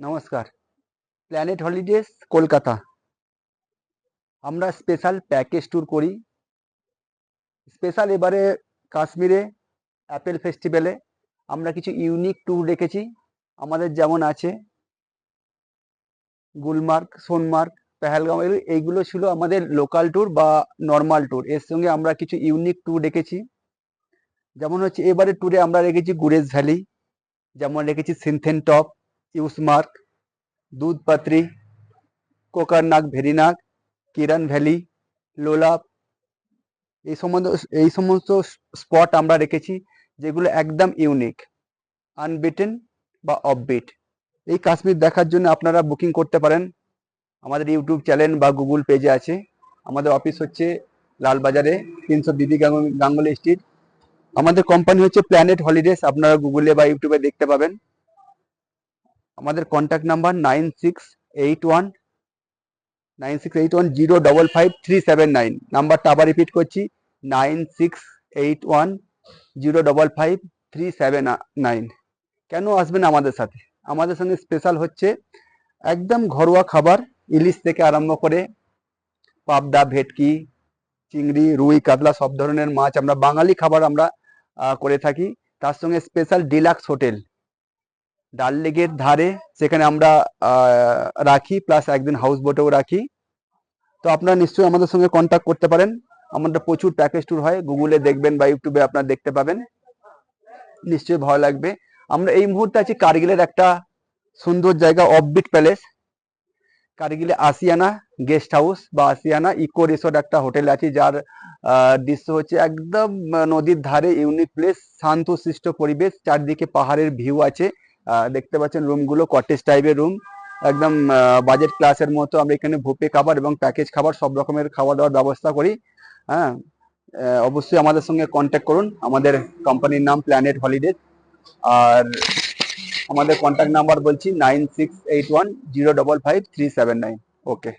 নমস্কার। Planet holidays Kolkata. আমরা special package tour করি। স্পেশাল এবারে কাশ্মীরে অ্যাপেল ফেস্টিভ্যালে আমরা কিছু ইউনিক ট্যুর রেখেছি। আমাদের যেমন আছে গুলমার্গ, সোনমার্গ, পেহেলগাঁও, এইগুলো ছিল আমাদের লোকাল ট্যুর বা নর্মাল ট্যুর। এর সঙ্গে আমরা কিছু ইউনিক ট্যুর রেখেছি। যেমন হচ্ছে এবারে ট্যুরে আমরা রেখেছি গুরেজ ভ্যালি, যেমন রেখেছি সিনথেন টপ, ইউসমার্গ, দুধপাত্রি, কোকারনাগ, ভেরিনাগ, কিরণ ভ্যালি, লোলাপ, এই সমস্ত স্পট আমরা রেখেছি যেগুলো একদম ইউনিক, আনবিটেন বা অফবিট। এই কাশ্মীর দেখার জন্য আপনারা বুকিং করতে পারেন। আমাদের ইউটিউব চ্যানেল বা গুগল পেজে আছে। আমাদের অফিস হচ্ছে লালবাজারে 300 বিবি গাঙ্গুলি স্ট্রিট। আমাদের কোম্পানি হচ্ছে প্ল্যানেট হলিডেজ, আপনারা গুগলে বা ইউটিউবে দেখতে পাবেন। আমাদের কন্ট্যাক্ট নাম্বার 9681 055 379। নাম্বারটা আবার রিপিট করছি, 9681 055 379। কেন আসবেন আমাদের সাথে? আমাদের সঙ্গে স্পেশাল হচ্ছে একদম ঘরোয়া খাবার, ইলিশ থেকে আরম্ভ করে পাবদা, ভেটকি, চিংড়ি, রুই, কাতলা, সব ধরনের মাছ আমরা বাঙালি খাবার আমরা করে থাকি। তার সঙ্গে স্পেশাল ডিলাক্স হোটেল ডাল লেকের ধারে, সেখানে আমরা রাখি, প্লাস একদিন হাউস বোটেও রাখি। তো আপনারা নিশ্চয়ই আমাদের সঙ্গে কন্ট্যাক্ট করতে পারেন। আমাদের প্রচুর প্যাকেজ ট্যুর হয়, গুগলে দেখবেন বা ইউটিউবে আপনারা দেখতে পাবেন, নিশ্চয়ই ভালো লাগবে। আমরা এই মুহূর্তে আছি কার্গিলের একটা সুন্দর জায়গা, offbeat palace. কার্গিলে Asiana guest house বা আসিয়ানা ইকো রিসোর্ট একটা হোটেল আছে, যার দৃশ্য হচ্ছে একদম নদীর ধারে, ইউনিক প্লেস, শান্তশিষ্ট পরিবেশ, চারদিকে পাহাড়ের ভিউ আছে। দেখতে পাচ্ছেন রুমগুলো কটেজ টাইপের রুম, একদম বাজেট ক্লাসের মতো। আমরা এখানে বুফে খাবার এবং প্যাকেজ খাবার সব রকমের খাওয়া দাওয়ার ব্যবস্থা করি। হ্যাঁ, অবশ্যই আমাদের সঙ্গে কন্ট্যাক্ট করুন। আমাদের কোম্পানির নাম প্ল্যানেট হলিডেজ। আর আমাদের কন্ট্যাক্ট নাম্বার বলছি 9681 055 379। ওকে।